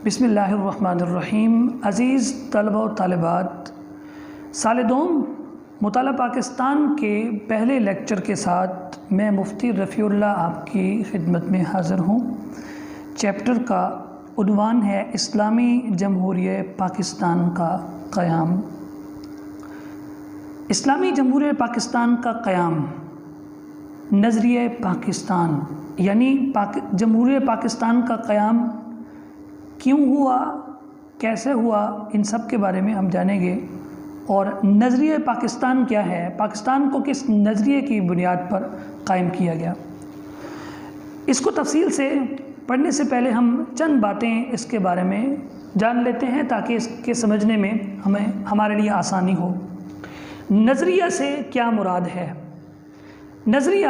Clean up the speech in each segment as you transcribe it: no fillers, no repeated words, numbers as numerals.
بسم اللہ الرحمن الرحیم۔ عزیز طلبہ و طالبات، سال دوم مطالعہ پاکستان کے پہلے لیکچر کے ساتھ میں مفتی رفیع اللہ آپ کی خدمت میں حاضر ہوں۔ چیپٹر کا عنوان ہے اسلامی جمہوریہ پاکستان کا قیام۔ اسلامی جمہوریہ پاکستان کا قیام، نظریہ پاکستان یعنی جمہوریہ پاکستان کا قیام کیوں ہوا، کیسے ہوا، ان سب کے بارے میں ہم جانیں گے۔ اور نظریہ پاکستان کیا ہے، پاکستان کو کس نظریے کی بنیاد پر قائم کیا گیا، اس کو تفصیل سے پڑھنے سے پہلے ہم چند باتیں اس کے بارے میں جان لیتے ہیں تاکہ اس کے سمجھنے میں ہمارے لیے آسانی ہو۔ نظریہ سے کیا مراد ہے؟ نظریہ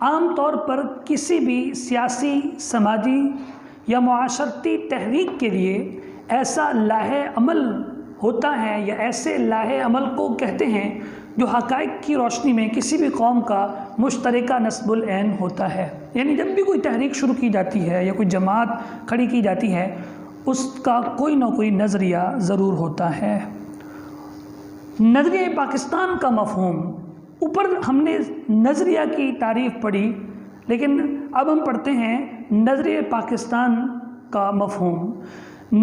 عام طور پر کسی بھی سیاسی، سماجی یا معاشرتی تحریک کے لیے ایسا لاہ عمل ہوتا ہے یا ایسے لاہ عمل کو کہتے ہیں جو حقائق کی روشنی میں کسی بھی قوم کا مشترکہ نصب العین ہوتا ہے۔ یعنی جب بھی کوئی تحریک شروع کی جاتی ہے یا کوئی جماعت کھڑی کی جاتی ہے، اس کا کوئی نہ کوئی نظریہ ضرور ہوتا ہے۔ نظریہ پاکستان کا مفہوم، اوپر ہم نے نظریہ کی تعریف پڑھی، لیکن اب ہم پڑھتے ہیں نظریہ پاکستان کا مفہوم۔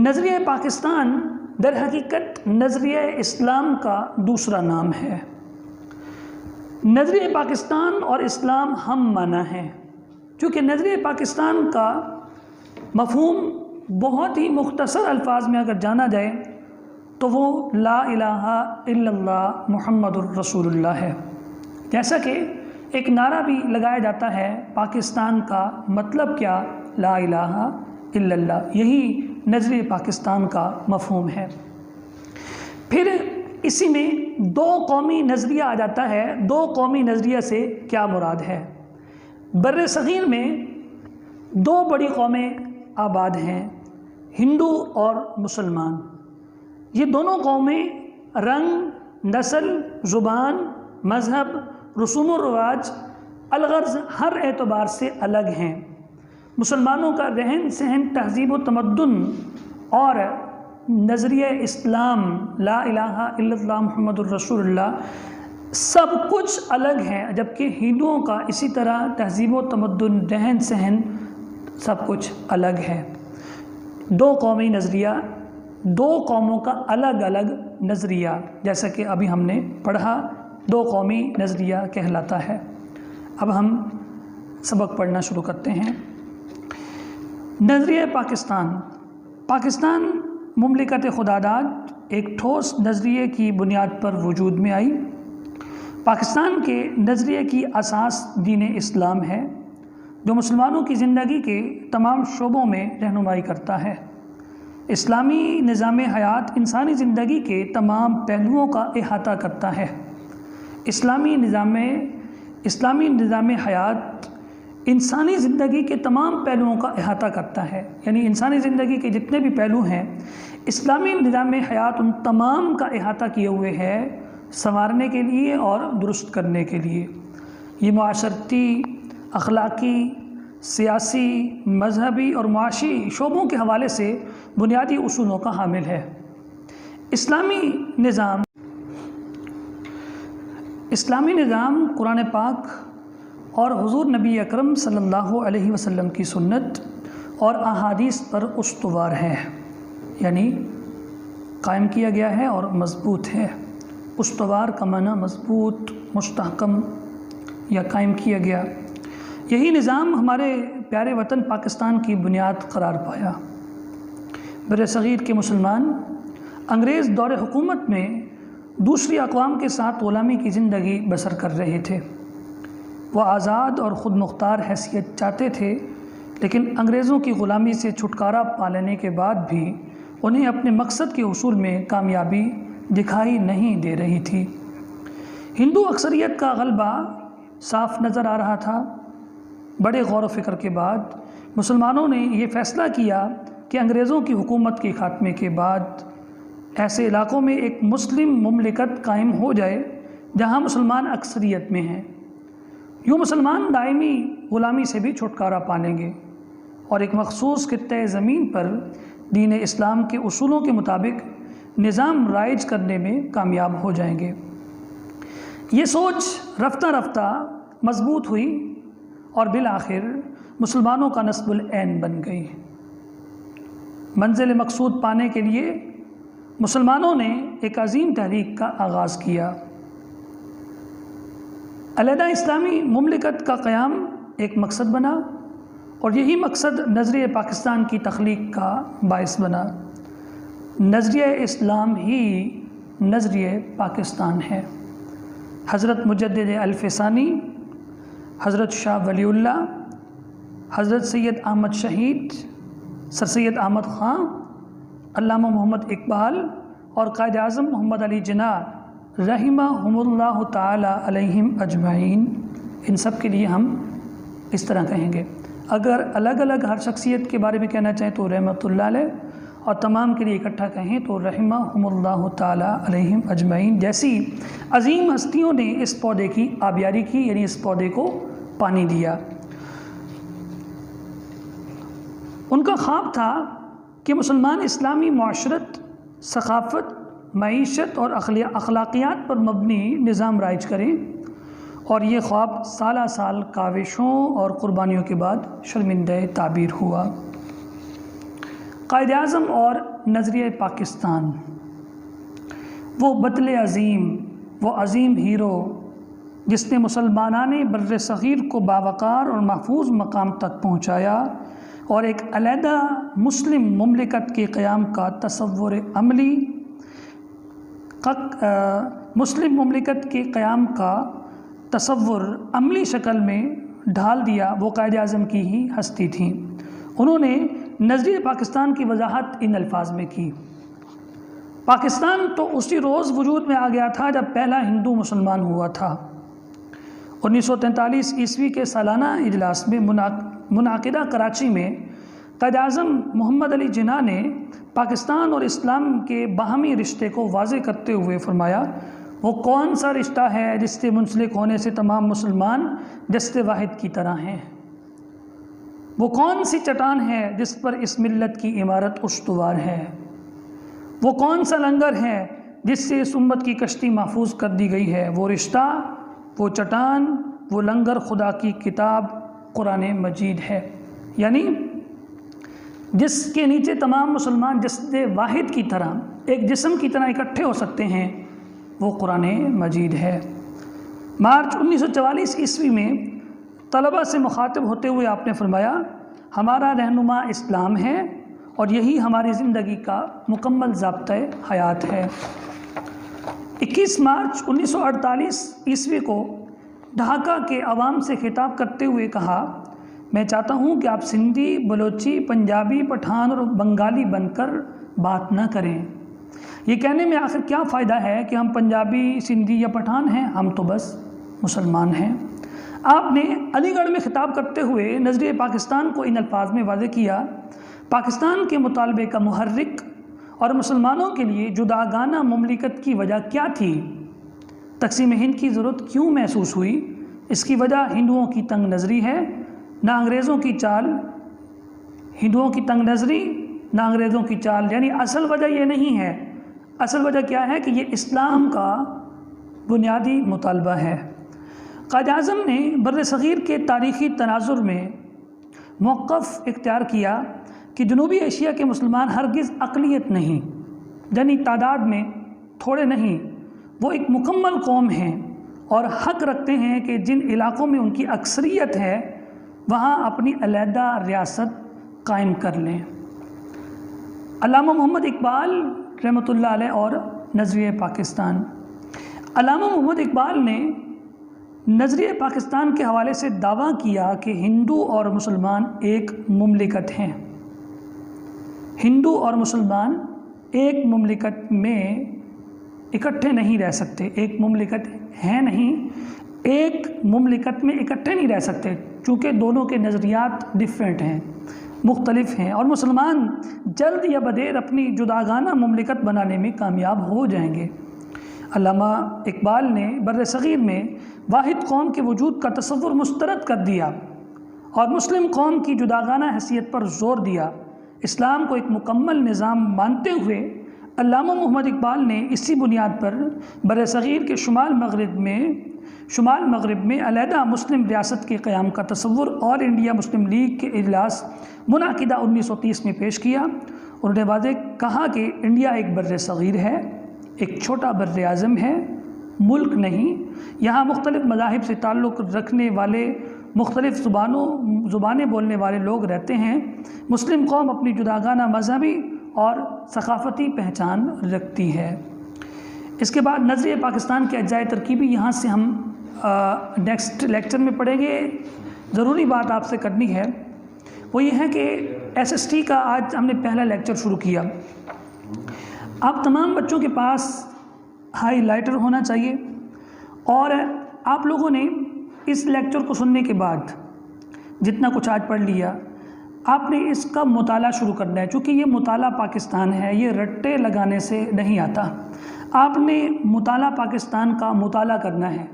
نظریہ پاکستان در حقیقت نظریہ اسلام کا دوسرا نام ہے۔ نظریہ پاکستان اور اسلام ہم معنی ہیں، چونکہ نظریہ پاکستان کا مفہوم بہت ہی مختصر الفاظ میں اگر جانا جائے تو وہ لا الہ الا اللہ محمد الرسول اللہ ہے۔ جیسا کہ ایک نعرہ بھی لگایا جاتا ہے، پاکستان کا مطلب کیا، لا الہ الا اللہ، یہی نظریہ پاکستان کا مفہوم ہے۔ پھر اسی میں دو قومی نظریہ آ جاتا ہے۔ دو قومی نظریہ سے کیا مراد ہے؟ بر صغیر میں دو بڑی قومیں آباد ہیں، ہندو اور مسلمان۔ یہ دونوں قومیں رنگ، نسل، زبان، مذہب، رسوم و رواج، الغرض ہر اعتبار سے الگ ہیں۔ مسلمانوں کا رہن سہن، تہذیب و تمدن اور نظریہ اسلام لا الہ الا اللہ محمد الرسول اللہ سب کچھ الگ ہیں، جبکہ ہندوؤں کا اسی طرح تہذیب و تمدن، رہن سہن سب کچھ الگ ہے۔ دو قومی نظریہ، دو قوموں کا الگ الگ نظریہ، جیسا کہ ابھی ہم نے پڑھا، دو قومی نظریہ کہلاتا ہے۔ اب ہم سبق پڑھنا شروع کرتے ہیں۔ نظریہ پاکستان۔ پاکستان مملکت خداداد ایک ٹھوس نظریے کی بنیاد پر وجود میں آئی۔ پاکستان کے نظریے کی اساس دین اسلام ہے، جو مسلمانوں کی زندگی کے تمام شعبوں میں رہنمائی کرتا ہے۔ اسلامی نظام حیات انسانی زندگی کے تمام پہلوؤں کا احاطہ کرتا ہے۔ اسلامی نظام حیات انسانی زندگی کے تمام پہلوؤں کا احاطہ کرتا ہے، یعنی انسانی زندگی کے جتنے بھی پہلو ہیں، اسلامی نظام حیات ان تمام کا احاطہ کیے ہوئے ہے، سنوارنے کے لیے اور درست کرنے کے لیے۔ یہ معاشرتی، اخلاقی، سیاسی، مذہبی اور معاشی شعبوں کے حوالے سے بنیادی اصولوں کا حامل ہے۔ اسلامی نظام قرآن پاک اور حضور نبی اکرم صلی اللہ علیہ وسلم کی سنت اور احادیث پر استوار ہے، یعنی قائم کیا گیا ہے اور مضبوط ہے۔ استوار کا معنی مضبوط، مستحکم یا قائم کیا گیا۔ یہی نظام ہمارے پیارے وطن پاکستان کی بنیاد قرار پایا۔ بر صغیر کے مسلمان انگریز دور حکومت میں دوسری اقوام کے ساتھ غلامی کی زندگی بسر کر رہے تھے۔ وہ آزاد اور خود مختار حیثیت چاہتے تھے، لیکن انگریزوں کی غلامی سے چھٹکارا پا لینے کے بعد بھی انہیں اپنے مقصد کے حصول میں کامیابی دکھائی نہیں دے رہی تھی۔ ہندو اکثریت کا غلبہ صاف نظر آ رہا تھا۔ بڑے غور و فکر کے بعد مسلمانوں نے یہ فیصلہ کیا کہ انگریزوں کی حکومت کے خاتمے کے بعد ایسے علاقوں میں ایک مسلم مملکت قائم ہو جائے جہاں مسلمان اکثریت میں ہیں۔ یوں مسلمان دائمی غلامی سے بھی چھٹکارا پا لیں گے۔ اور ایک مخصوص خطۂ زمین پر دین اسلام کے اصولوں کے مطابق نظام رائج کرنے میں کامیاب ہو جائیں گے۔ یہ سوچ رفتہ رفتہ مضبوط ہوئی اور بالآخر مسلمانوں کا نصب العین بن گئی۔ منزل مقصود پانے کے لیے مسلمانوں نے ایک عظیم تحریک کا آغاز کیا۔ علیحدہ اسلامی مملکت کا قیام ایک مقصد بنا اور یہی مقصد نظریہ پاکستان کی تخلیق کا باعث بنا۔ نظریہ اسلام ہی نظریہ پاکستان ہے۔ حضرت مجدد الف ثانی، حضرت شاہ ولی اللہ، حضرت سید احمد شہید، سر سید احمد خان، علامہ محمد اقبال اور قائد اعظم محمد علی جناح رحمہم اللہ تعالی علیہم اجمعین، ان سب کے لیے ہم اس طرح کہیں گے۔ اگر الگ الگ ہر شخصیت کے بارے میں کہنا چاہیں تو رحمۃ اللہ علیہ، اور تمام کے لیے اکٹھا کہیں تو رحمہم اللہ تعالی علیہم اجمعین جیسی عظیم ہستیوں نے اس پودے کی آبیاری کی، یعنی اس پودے کو پانی دیا۔ ان کا خواب تھا کہ مسلمان اسلامی معاشرت، ثقافت، معیشت اور اخلاقیات پر مبنی نظام رائج کریں، اور یہ خواب سالہ سال کاوشوں اور قربانیوں کے بعد شرمندہ تعبیر ہوا۔ قائد اعظم اور نظریہ پاکستان، وہ بطل عظیم، وہ عظیم ہیرو جس نے مسلمانان بر صغیر کو باوقار اور محفوظ مقام تک پہنچایا اور ایک علیحدہ مسلم مملکت کے قیام کا تصور عملی مسلم مملکت کے قیام کا تصور عملی شکل میں ڈھال دیا، وہ قائد اعظم کی ہی ہستی تھیں۔ انہوں نے نظریہ پاکستان کی وضاحت ان الفاظ میں کی: پاکستان تو اسی روز وجود میں آ گیا تھا جب پہلا ہندو مسلمان ہوا تھا۔ 1943 عیسوی کے سالانہ اجلاس میں منعقدہ کراچی میں قائد اعظم محمد علی جناح نے پاکستان اور اسلام کے باہمی رشتے کو واضح کرتے ہوئے فرمایا، وہ کون سا رشتہ ہے جس سے منسلک ہونے سے تمام مسلمان جسد واحد کی طرح ہیں؟ وہ کون سی چٹان ہے جس پر اس ملت کی عمارت استوار ہے؟ وہ کون سا لنگر ہے جس سے اس امت کی کشتی محفوظ کر دی گئی ہے؟ وہ رشتہ، وہ چٹان، وہ لنگر خدا کی کتاب قرآن مجید ہے، یعنی جس کے نیچے تمام مسلمان جسد واحد کی طرح، ایک جسم کی طرح اکٹھے ہو سکتے ہیں، وہ قرآن مجید ہے۔ مارچ 1944 عیسوی میں طلبہ سے مخاطب ہوتے ہوئے آپ نے فرمایا، ہمارا رہنما اسلام ہے اور یہی ہماری زندگی کا مکمل ضابطۂ حیات ہے۔ 21 مارچ 1948 عیسوی کو ڈھاکہ کے عوام سے خطاب کرتے ہوئے کہا، میں چاہتا ہوں کہ آپ سندھی، بلوچی، پنجابی، پٹھان اور بنگالی بن کر بات نہ کریں۔ یہ کہنے میں آخر کیا فائدہ ہے کہ ہم پنجابی، سندھی یا پٹھان ہیں؟ ہم تو بس مسلمان ہیں۔ آپ نے علی گڑھ میں خطاب کرتے ہوئے نظریہ پاکستان کو ان الفاظ میں واضح کیا، پاکستان کے مطالبے کا محرک اور مسلمانوں کے لیے جداگانہ مملکت کی وجہ کیا تھی؟ تقسیم ہند کی ضرورت کیوں محسوس ہوئی؟ اس کی وجہ ہندوؤں کی تنگ نظری ہے، نہ انگریزوں کی چال۔ ہندوؤں کی تنگ نظری، نہ انگریزوں کی چال، یعنی اصل وجہ یہ نہیں ہے۔ اصل وجہ کیا ہے کہ یہ اسلام کا بنیادی مطالبہ ہے۔ قائد اعظم نے بر صغیر کے تاریخی تناظر میں موقف اختیار کیا کہ جنوبی ایشیا کے مسلمان ہرگز اقلیت نہیں، یعنی تعداد میں تھوڑے نہیں، وہ ایک مکمل قوم ہیں اور حق رکھتے ہیں کہ جن علاقوں میں ان کی اکثریت ہے وہاں اپنی علیحدہ ریاست قائم کر لیں۔ علامہ محمد اقبال رحمۃ اللہ علیہ اور نظریہ پاکستان۔ علامہ محمد اقبال نے نظریہ پاکستان کے حوالے سے دعویٰ کیا کہ ہندو اور مسلمان ایک مملکت ہیں۔ ہندو اور مسلمان ایک مملکت میں اکٹھے نہیں رہ سکتے، ایک مملکت ہے نہیں، ایک مملکت میں اکٹھے نہیں رہ سکتے، چونکہ دونوں کے نظریات ڈیفرنٹ ہیں، مختلف ہیں، اور مسلمان جلد یا بدیر اپنی جداگانہ مملکت بنانے میں کامیاب ہو جائیں گے۔ علامہ اقبال نے بر صغیر میں واحد قوم کے وجود کا تصور مسترد کر دیا اور مسلم قوم کی جداگانہ حیثیت پر زور دیا۔ اسلام کو ایک مکمل نظام مانتے ہوئے علامہ محمد اقبال نے اسی بنیاد پر برصغیر کے شمال مغرب میں علیحدہ مسلم ریاست کے قیام کا تصور آل انڈیا مسلم لیگ کے اجلاس منعقدہ 1930 میں پیش کیا۔ انہوں نے واضح کہا کہ انڈیا ایک بر صغیر ہے، ایک چھوٹا بر اعظم ہے، ملک نہیں۔ یہاں مختلف مذاہب سے تعلق رکھنے والے، مختلف زبانیں بولنے والے لوگ رہتے ہیں۔ مسلم قوم اپنی جداگانہ مذہبی اور ثقافتی پہچان رکھتی ہے۔ اس کے بعد نظریہ پاکستان کے اجزائے ترکیبی یہاں سے ہم نیکسٹ لیکچر میں پڑھیں گے۔ ضروری بات آپ سے کرنی ہے وہ یہ ہے کہ SST کا آج ہم نے پہلا لیکچر شروع کیا۔ آپ تمام بچوں کے پاس ہائی لائٹر ہونا چاہیے، اور آپ لوگوں نے اس لیکچر کو سننے کے بعد جتنا کچھ آج پڑھ لیا، آپ نے اس کا مطالعہ شروع کرنا ہے۔ چونکہ یہ مطالعہ پاکستان ہے، یہ رٹے لگانے سے نہیں آتا۔ آپ نے مطالعہ پاکستان کا مطالعہ کرنا ہے۔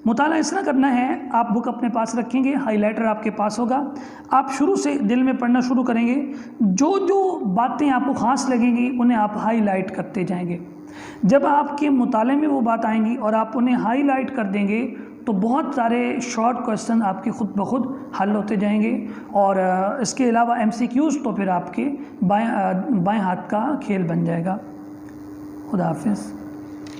مطالعہ اس طرح کرنا ہے، آپ بک اپنے پاس رکھیں گے، ہائی لائٹر آپ کے پاس ہوگا، آپ شروع سے دل میں پڑھنا شروع کریں گے۔ جو جو باتیں آپ کو خاص لگیں گی انہیں آپ ہائی لائٹ کرتے جائیں گے۔ جب آپ کے مطالعے میں وہ بات آئیں گی اور آپ انہیں ہائی لائٹ کر دیں گے تو بہت سارے شارٹ کویسچن آپ کے خود بخود حل ہوتے جائیں گے، اور اس کے علاوہ MCQs تو پھر آپ کے بائیں ہاتھ کا کھیل بن جائے گا۔ خدا حافظ۔